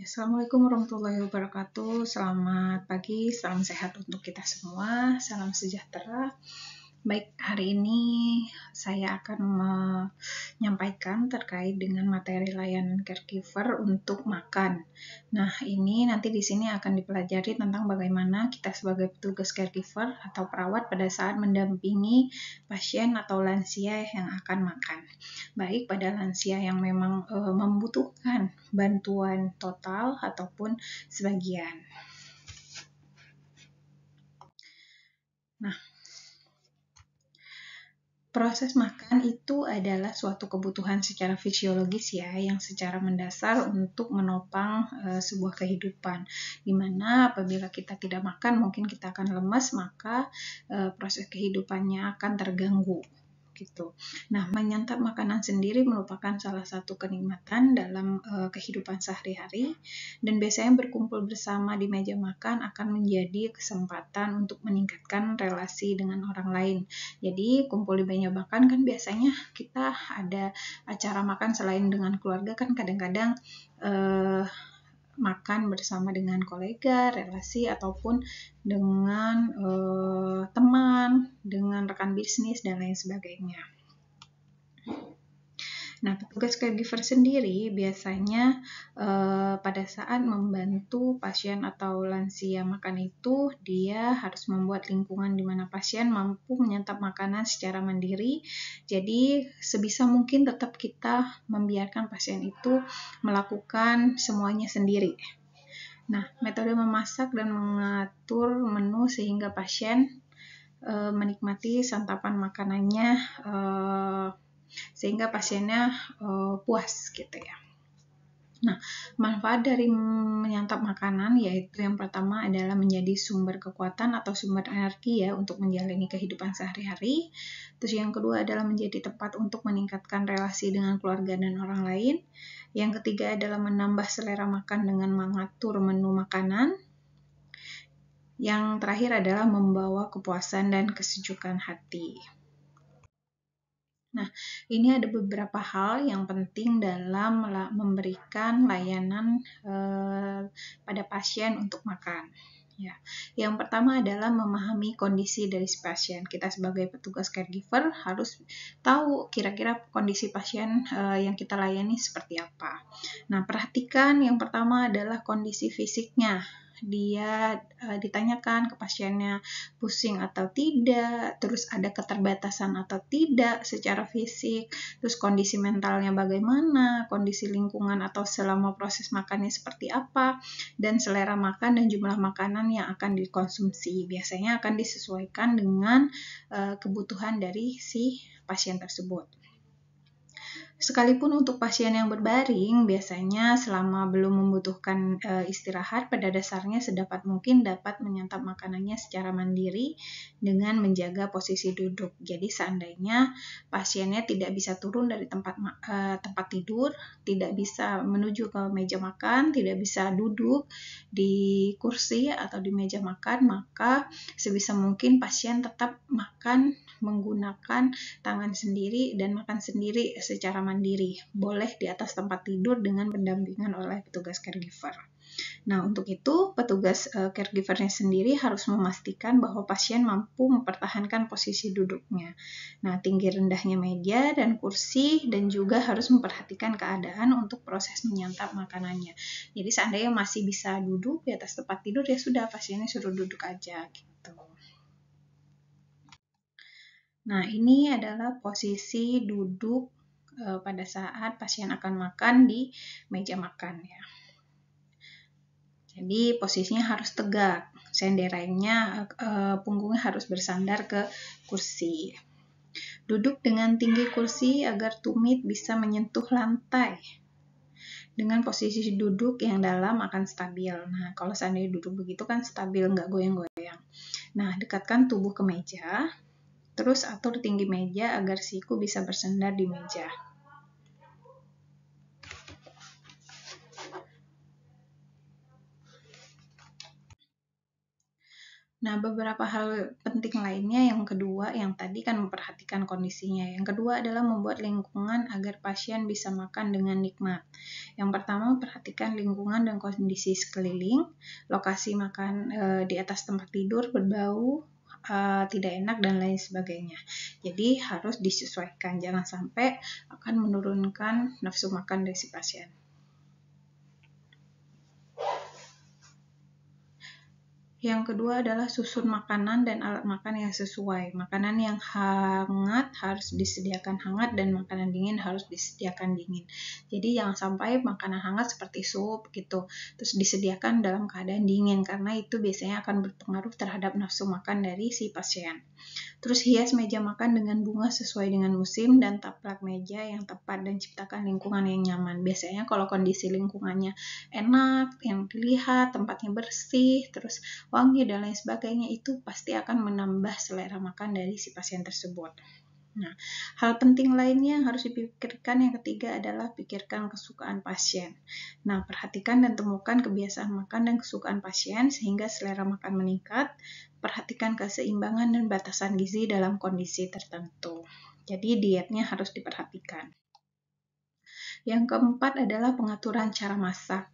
Assalamualaikum warahmatullahi wabarakatuh. Selamat pagi, salam sehat untuk kita semua, salam sejahtera. Baik, hari ini saya akan menyampaikan terkait dengan materi layanan caregiver untuk makan. Nah, ini nanti di sini akan dipelajari tentang bagaimana kita sebagai petugas caregiver atau perawat pada saat mendampingi pasien atau lansia yang akan makan. Baik pada lansia yang memang membutuhkan bantuan total ataupun sebagian. Nah, proses makan itu adalah suatu kebutuhan secara fisiologis ya, yang secara mendasar untuk menopang sebuah kehidupan. Dimana apabila kita tidak makan, mungkin kita akan lemas, maka proses kehidupannya akan terganggu. Gitu. Nah, menyantap makanan sendiri merupakan salah satu kenikmatan dalam kehidupan sehari-hari, dan biasanya berkumpul bersama di meja makan akan menjadi kesempatan untuk meningkatkan relasi dengan orang lain. Jadi, kumpul di meja makan kan biasanya kita ada acara makan selain dengan keluarga, kan kadang-kadang makan bersama dengan kolega, relasi, ataupun dengan teman, dengan rekan bisnis, dan lain sebagainya. Nah, petugas caregiver sendiri biasanya pada saat membantu pasien atau lansia makan itu, dia harus membuat lingkungan di mana pasien mampu menyantap makanan secara mandiri. Jadi, sebisa mungkin tetap kita membiarkan pasien itu melakukan semuanya sendiri. Nah, metode memasak dan mengatur menu sehingga pasien menikmati santapan makanannya sehingga pasiennya puas gitu ya. Nah, manfaat dari menyantap makanan yaitu yang pertama adalah menjadi sumber kekuatan atau sumber energi ya untuk menjalani kehidupan sehari-hari. Terus yang kedua adalah menjadi tempat untuk meningkatkan relasi dengan keluarga dan orang lain. Yang ketiga adalah menambah selera makan dengan mengatur menu makanan. Yang terakhir adalah membawa kepuasan dan kesejukan hati. Nah, ini ada beberapa hal yang penting dalam memberikan layanan pada pasien untuk makan. Ya. Yang pertama adalah memahami kondisi dari si pasien. Kita sebagai petugas caregiver harus tahu kira-kira kondisi pasien yang kita layani seperti apa. Nah, perhatikan yang pertama adalah kondisi fisiknya. Dia ditanyakan ke pasiennya pusing atau tidak, terus ada keterbatasan atau tidak secara fisik, terus kondisi mentalnya bagaimana, kondisi lingkungan atau selama proses makannya seperti apa, dan selera makan dan jumlah makanan yang akan dikonsumsi. Biasanya akan disesuaikan dengan kebutuhan dari si pasien tersebut. Sekalipun untuk pasien yang berbaring, biasanya selama belum membutuhkan istirahat, pada dasarnya sedapat mungkin dapat menyantap makanannya secara mandiri dengan menjaga posisi duduk. Jadi seandainya pasiennya tidak bisa turun dari tempat tidur, tidak bisa menuju ke meja makan, tidak bisa duduk di kursi atau di meja makan, maka sebisa mungkin pasien tetap makan menggunakan tangan sendiri dan makan sendiri secara mandiri. Boleh di atas tempat tidur dengan pendampingan oleh petugas caregiver. Nah, untuk itu petugas caregivernya sendiri harus memastikan bahwa pasien mampu mempertahankan posisi duduknya. Nah, tinggi rendahnya meja dan kursi, dan juga harus memperhatikan keadaan untuk proses menyantap makanannya. Jadi seandainya masih bisa duduk di atas tempat tidur, ya sudah, pasiennya suruh duduk aja gitu. Nah, ini adalah posisi duduk pada saat pasien akan makan di meja makan ya. Jadi posisinya harus tegak, senderainya punggungnya harus bersandar ke kursi. Duduk dengan tinggi kursi agar tumit bisa menyentuh lantai. Dengan posisi duduk yang dalam akan stabil. Nah, kalau seandainya duduk begitu kan stabil, nggak goyang-goyang. Nah, dekatkan tubuh ke meja. Terus atur tinggi meja agar siku bisa bersandar di meja. Nah, beberapa hal penting lainnya yang kedua, yang tadi kan memperhatikan kondisinya. Yang kedua adalah membuat lingkungan agar pasien bisa makan dengan nikmat. Yang pertama, perhatikan lingkungan dan kondisi sekeliling, lokasi makan di atas tempat tidur berbau, tidak enak, dan lain sebagainya. Jadi harus disesuaikan, jangan sampai akan menurunkan nafsu makan dari si pasien. Yang kedua adalah susun makanan dan alat makan yang sesuai. Makanan yang hangat harus disediakan hangat dan makanan dingin harus disediakan dingin. Jadi jangan sampai makanan hangat seperti sup gitu, terus disediakan dalam keadaan dingin karena itu biasanya akan berpengaruh terhadap nafsu makan dari si pasien. Terus hias meja makan dengan bunga sesuai dengan musim dan taplak meja yang tepat dan ciptakan lingkungan yang nyaman. Biasanya kalau kondisi lingkungannya enak, yang dilihat, tempatnya bersih, terus wangi dan lain sebagainya, itu pasti akan menambah selera makan dari si pasien tersebut. Nah, hal penting lainnya yang harus dipikirkan yang ketiga adalah pikirkan kesukaan pasien. Nah, perhatikan dan temukan kebiasaan makan dan kesukaan pasien sehingga selera makan meningkat. Perhatikan keseimbangan dan batasan gizi dalam kondisi tertentu. Jadi dietnya harus diperhatikan. Yang keempat adalah pengaturan cara masak.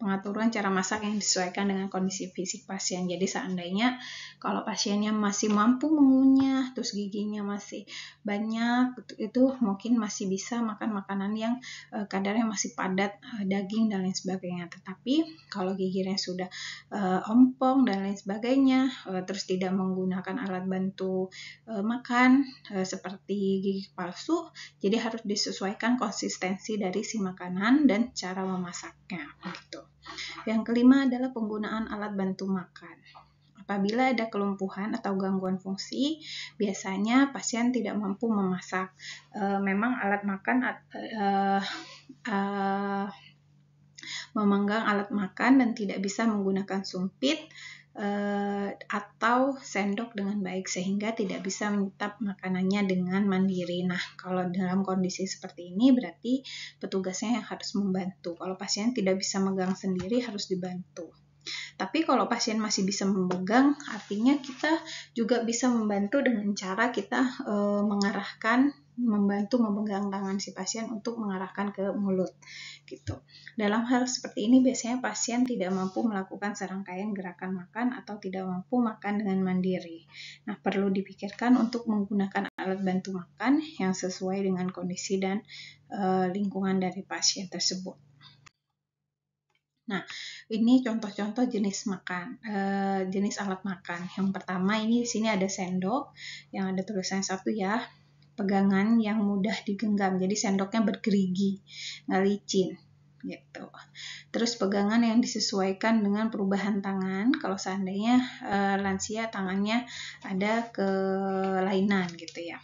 Pengaturan cara masak yang disesuaikan dengan kondisi fisik pasien. Jadi seandainya kalau pasiennya masih mampu mengunyah, terus giginya masih banyak, itu mungkin masih bisa makan makanan yang kadarnya masih padat, daging dan lain sebagainya. Tetapi kalau giginya sudah ompong dan lain sebagainya, terus tidak menggunakan alat bantu makan seperti gigi palsu, jadi harus disesuaikan konsistensi dari si makanan dan cara memasaknya. Gitu. Yang kelima adalah penggunaan alat bantu makan. Apabila ada kelumpuhan atau gangguan fungsi, biasanya pasien tidak mampu memasak. Memang alat makan memanggang alat makan dan tidak bisa menggunakan sumpit atau sendok dengan baik sehingga tidak bisa menyantap makanannya dengan mandiri. Nah, kalau dalam kondisi seperti ini berarti petugasnya yang harus membantu. Kalau pasien tidak bisa megang sendiri harus dibantu. Tapi kalau pasien masih bisa memegang, artinya kita juga bisa membantu dengan cara kita membantu memegang tangan si pasien untuk mengarahkan ke mulut. Gitu. Dalam hal seperti ini biasanya pasien tidak mampu melakukan serangkaian gerakan makan atau tidak mampu makan dengan mandiri. Nah, perlu dipikirkan untuk menggunakan alat bantu makan yang sesuai dengan kondisi dan lingkungan dari pasien tersebut. Nah, ini contoh-contoh jenis makan, jenis alat makan. Yang pertama ini di sini ada sendok yang ada tulisannya 1 ya, pegangan yang mudah digenggam. Jadi sendoknya bergerigi, nggak licin gitu. Terus pegangan yang disesuaikan dengan perubahan tangan. Kalau seandainya lansia tangannya ada kelainan gitu ya.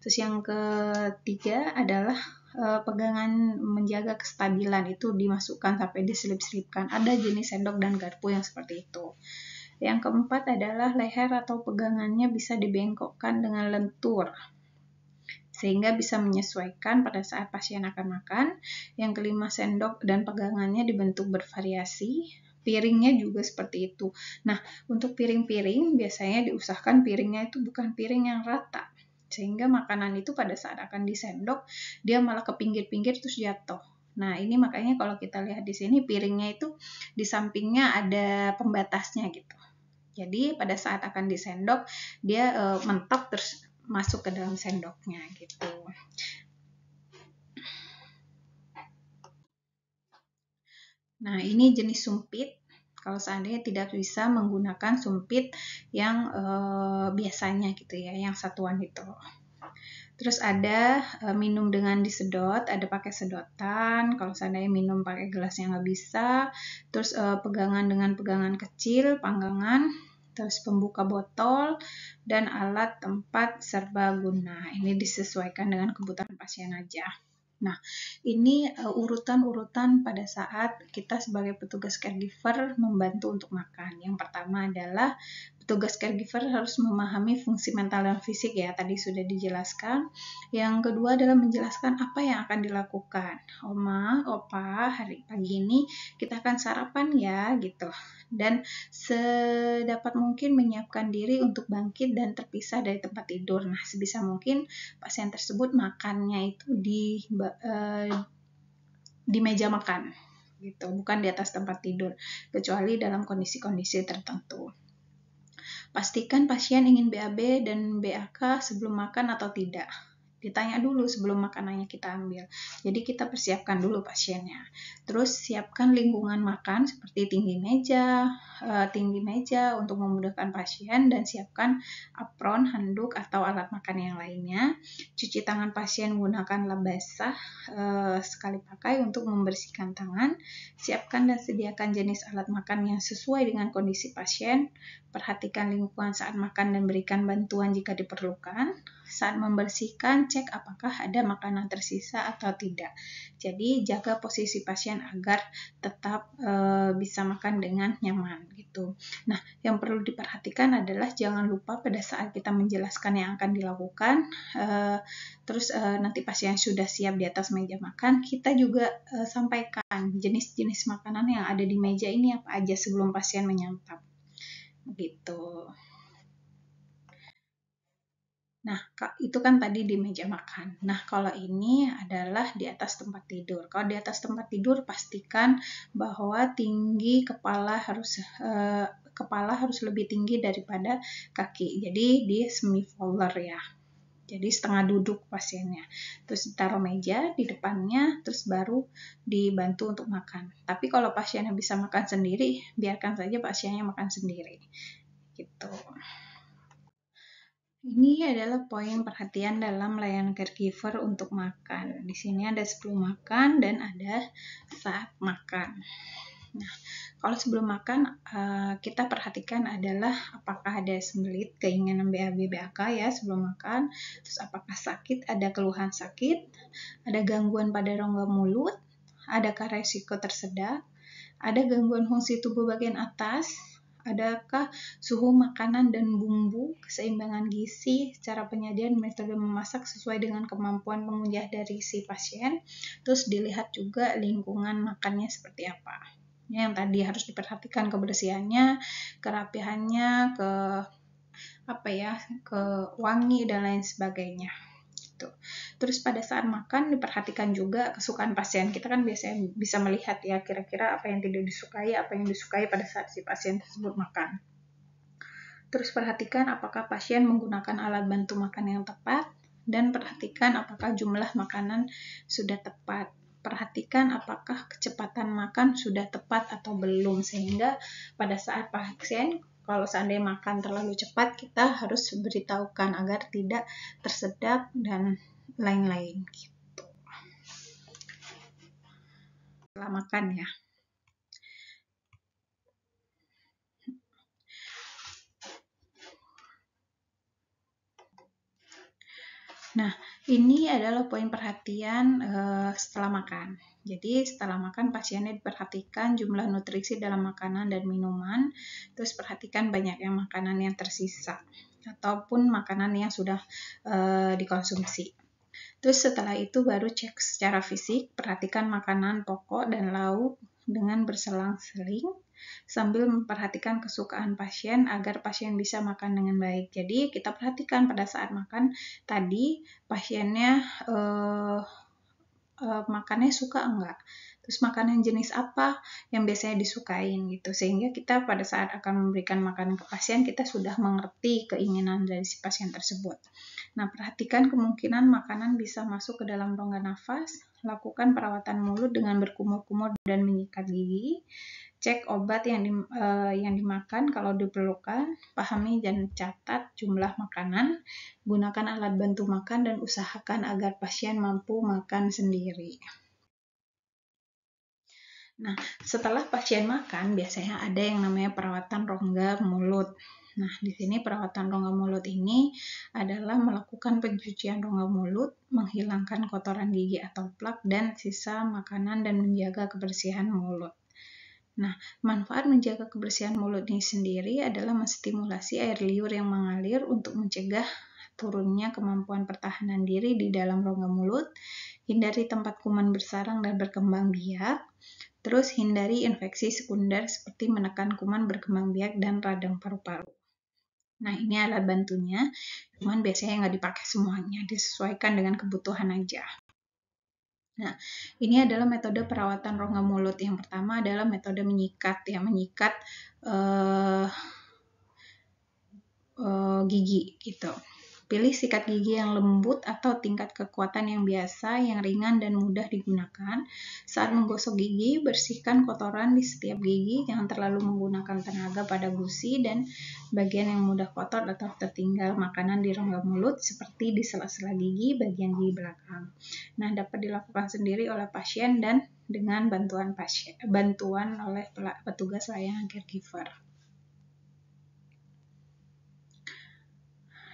Terus yang ketiga adalah pegangan menjaga kestabilan, itu dimasukkan sampai diselip-selipkan. Ada jenis sendok dan garpu yang seperti itu. Yang keempat adalah leher atau pegangannya bisa dibengkokkan dengan lentur sehingga bisa menyesuaikan pada saat pasien akan makan. Yang kelima, sendok dan pegangannya dibentuk bervariasi. Piringnya juga seperti itu. Nah, untuk piring-piring biasanya diusahakan piringnya itu bukan piring yang rata, sehingga makanan itu pada saat akan disendok dia malah ke pinggir-pinggir terus jatuh. Nah, ini makanya kalau kita lihat di sini piringnya itu di sampingnya ada pembatasnya gitu. Jadi pada saat akan disendok dia mentok terus masuk ke dalam sendoknya gitu. Nah, ini jenis sumpit. Kalau seandainya tidak bisa menggunakan sumpit yang biasanya gitu ya, yang satuan itu. Terus ada minum dengan disedot, ada pakai sedotan. Kalau seandainya minum pakai gelasnya nggak bisa. Terus pegangan dengan pegangan kecil, panggangan. Terus pembuka botol dan alat tempat serbaguna. Ini disesuaikan dengan kebutuhan pasien aja. Nah, ini urutan-urutan pada saat kita sebagai petugas caregiver membantu untuk makan. Yang pertama adalah tugas caregiver harus memahami fungsi mental dan fisik ya, tadi sudah dijelaskan. Yang kedua adalah menjelaskan apa yang akan dilakukan. Oma, Opa, hari pagi ini kita akan sarapan ya, gitu. Dan sedapat mungkin menyiapkan diri untuk bangkit dan terpisah dari tempat tidur. Nah, sebisa mungkin pasien tersebut makannya itu di meja makan, gitu, bukan di atas tempat tidur, kecuali dalam kondisi-kondisi tertentu. Pastikan pasien ingin BAB dan BAK sebelum makan atau tidak. Ditanya dulu sebelum makanannya kita ambil. Jadi kita persiapkan dulu pasiennya. Terus siapkan lingkungan makan seperti tinggi meja untuk memudahkan pasien, dan siapkan apron, handuk, atau alat makan yang lainnya. Cuci tangan pasien menggunakan lap basah sekali pakai untuk membersihkan tangan. Siapkan dan sediakan jenis alat makan yang sesuai dengan kondisi pasien. Perhatikan lingkungan saat makan dan berikan bantuan jika diperlukan. Saat membersihkan, cek apakah ada makanan tersisa atau tidak. Jadi jaga posisi pasien agar tetap bisa makan dengan nyaman gitu. Nah, yang perlu diperhatikan adalah jangan lupa pada saat kita menjelaskan yang akan dilakukan, terus nanti pasien sudah siap di atas meja makan, kita juga sampaikan jenis-jenis makanan yang ada di meja ini apa aja sebelum pasien menyantap. Gitu. Nah, itu kan tadi di meja makan. Nah, kalau ini adalah di atas tempat tidur. Kalau di atas tempat tidur, pastikan bahwa tinggi kepala harus lebih tinggi daripada kaki. Jadi di semi folder ya. Jadi setengah duduk pasiennya. Terus ditaruh meja di depannya, terus baru dibantu untuk makan. Tapi kalau pasiennya bisa makan sendiri, biarkan saja pasiennya makan sendiri. Gitu. Ini adalah poin perhatian dalam layanan caregiver untuk makan. Di sini ada sebelum makan dan ada saat makan. Nah, kalau sebelum makan, kita perhatikan adalah apakah ada sembelit, keinginan BAB, BAK ya sebelum makan. Terus apakah sakit, ada keluhan sakit, ada gangguan pada rongga mulut, adakah resiko tersedak, ada gangguan fungsi tubuh bagian atas, adakah suhu makanan dan bumbu, keseimbangan gizi, cara penyajian, metode memasak sesuai dengan kemampuan pengunyah dari si pasien. Terus dilihat juga lingkungan makannya seperti apa. Yang tadi harus diperhatikan kebersihannya, kerapihannya, ke wangi dan lain sebagainya. Terus pada saat makan diperhatikan juga kesukaan pasien. Kita kan biasanya bisa melihat ya kira-kira apa yang tidak disukai, apa yang disukai pada saat si pasien tersebut makan. Terus perhatikan apakah pasien menggunakan alat bantu makan yang tepat, dan perhatikan apakah jumlah makanan sudah tepat. Perhatikan apakah kecepatan makan sudah tepat atau belum, sehingga pada saat pasien kalau seandainya makan terlalu cepat, kita harus beritahukan agar tidak tersedak dan lain-lain gitu. Setelah makan ya. Nah, ini adalah poin perhatian setelah makan. Jadi setelah makan pasiennya diperhatikan jumlah nutrisi dalam makanan dan minuman, terus perhatikan banyaknya makanan yang tersisa ataupun makanan yang sudah dikonsumsi. Terus setelah itu baru cek secara fisik, perhatikan makanan pokok dan lauk dengan berselang-seling sambil memperhatikan kesukaan pasien agar pasien bisa makan dengan baik. Jadi kita perhatikan pada saat makan tadi pasiennya makannya suka enggak, terus makanan jenis apa yang biasanya disukain gitu, sehingga kita pada saat akan memberikan makanan ke pasien kita sudah mengerti keinginan dari si pasien tersebut. Nah, perhatikan kemungkinan makanan bisa masuk ke dalam rongga nafas, lakukan perawatan mulut dengan berkumur-kumur dan menyikat gigi, cek obat yang dimakan kalau diperlukan, pahami dan catat jumlah makanan, gunakan alat bantu makan, dan usahakan agar pasien mampu makan sendiri. Nah, setelah pasien makan, biasanya ada yang namanya perawatan rongga mulut. Nah, di sini perawatan rongga mulut ini adalah melakukan pencucian rongga mulut, menghilangkan kotoran gigi atau plak dan sisa makanan, dan menjaga kebersihan mulut. Nah, manfaat menjaga kebersihan mulut ini sendiri adalah menstimulasi air liur yang mengalir untuk mencegah turunnya kemampuan pertahanan diri di dalam rongga mulut, hindari tempat kuman bersarang dan berkembang biak, terus hindari infeksi sekunder seperti menekan kuman berkembang biak dan radang paru-paru. Nah, ini alat bantunya, cuman biasanya nggak dipakai semuanya, disesuaikan dengan kebutuhan aja. Nah, ini adalah metode perawatan rongga mulut. Yang pertama adalah metode menyikat, ya, menyikat gigi gitu. Pilih sikat gigi yang lembut atau tingkat kekuatan yang biasa, yang ringan dan mudah digunakan. Saat menggosok gigi, bersihkan kotoran di setiap gigi, jangan terlalu menggunakan tenaga pada gusi dan bagian yang mudah kotor atau tertinggal makanan di rongga mulut seperti di sela-sela gigi, bagian gigi belakang. Nah, dapat dilakukan sendiri oleh pasien dan dengan bantuan oleh petugas layanan caregiver.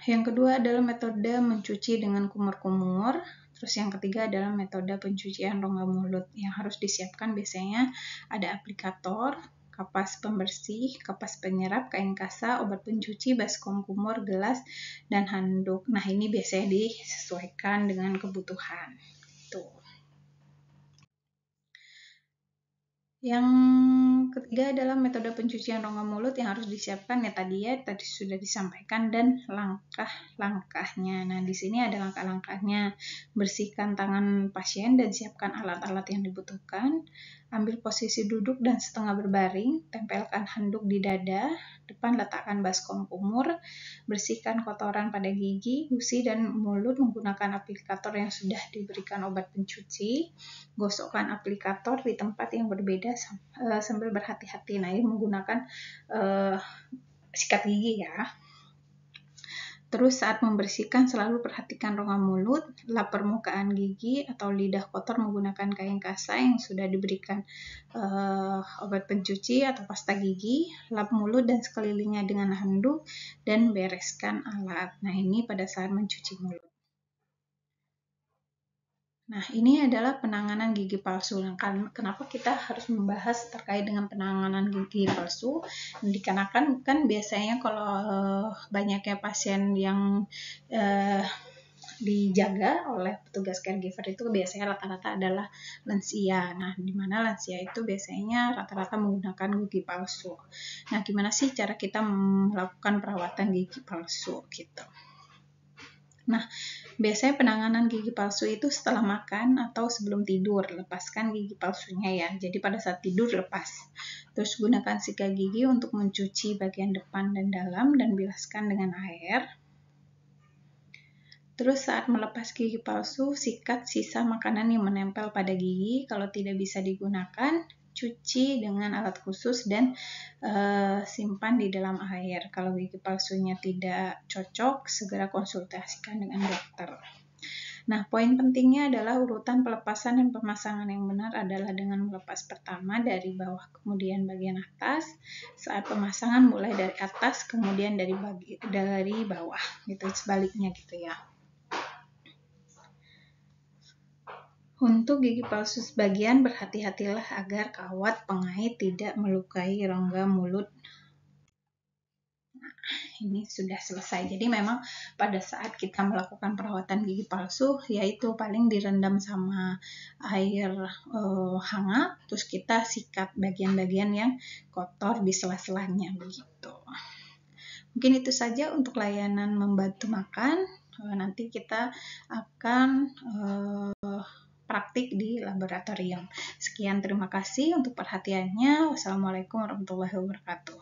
Yang kedua adalah metode mencuci dengan kumur-kumur. Terus yang ketiga adalah metode pencucian rongga mulut. Yang harus disiapkan biasanya ada aplikator, kapas pembersih, kapas penyerap, kain kasa, obat pencuci, baskom kumur, gelas, dan handuk. Nah, ini biasanya disesuaikan dengan kebutuhan. Tuh. Yang ketiga adalah metode pencucian rongga mulut yang harus disiapkan ya tadi sudah disampaikan dan langkah-langkahnya. Nah, di sini ada langkah-langkahnya. Bersihkan tangan pasien dan siapkan alat-alat yang dibutuhkan. Ambil posisi duduk dan setengah berbaring, tempelkan handuk di dada, depan letakkan baskom kumur, bersihkan kotoran pada gigi, gusi, dan mulut menggunakan aplikator yang sudah diberikan obat pencuci. Gosokkan aplikator di tempat yang berbeda sambil berhati-hati. Nah, ini menggunakan sikat gigi ya. Terus saat membersihkan selalu perhatikan rongga mulut, lap permukaan gigi atau lidah kotor menggunakan kain kasa yang sudah diberikan obat pencuci atau pasta gigi, lap mulut dan sekelilingnya dengan handuk, dan bereskan alat. Nah, ini pada saat mencuci mulut. Nah, ini adalah penanganan gigi palsu. Nah, kenapa kita harus membahas terkait dengan penanganan gigi palsu? Dikarenakan kan biasanya kalau banyaknya pasien yang dijaga oleh petugas caregiver itu biasanya rata-rata adalah lansia. Nah, di mana lansia itu biasanya rata-rata menggunakan gigi palsu. Nah, gimana sih cara kita melakukan perawatan gigi palsu gitu? Nah, biasanya penanganan gigi palsu itu setelah makan atau sebelum tidur. Lepaskan gigi palsunya ya. Jadi pada saat tidur lepas. Terus gunakan sikat gigi untuk mencuci bagian depan dan dalam dan bilaskan dengan air. Terus saat melepas gigi palsu, sikat sisa makanan yang menempel pada gigi. Kalau tidak bisa digunakan, cuci dengan alat khusus dan simpan di dalam air. Kalau gigi palsunya tidak cocok, segera konsultasikan dengan dokter. Nah, poin pentingnya adalah urutan pelepasan dan pemasangan yang benar adalah dengan melepas pertama dari bawah kemudian bagian atas. Saat pemasangan mulai dari atas kemudian dari bawah gitu, sebaliknya gitu ya. Untuk gigi palsu sebagian, berhati-hatilah agar kawat pengait tidak melukai rongga mulut. Nah, ini sudah selesai. Jadi memang pada saat kita melakukan perawatan gigi palsu, yaitu paling direndam sama air hangat, terus kita sikat bagian-bagian yang kotor di sela-selanya begitu. Mungkin itu saja untuk layanan membantu makan. Nanti kita akan praktik di laboratorium. Sekian, terima kasih untuk perhatiannya. Wassalamualaikum warahmatullahi wabarakatuh.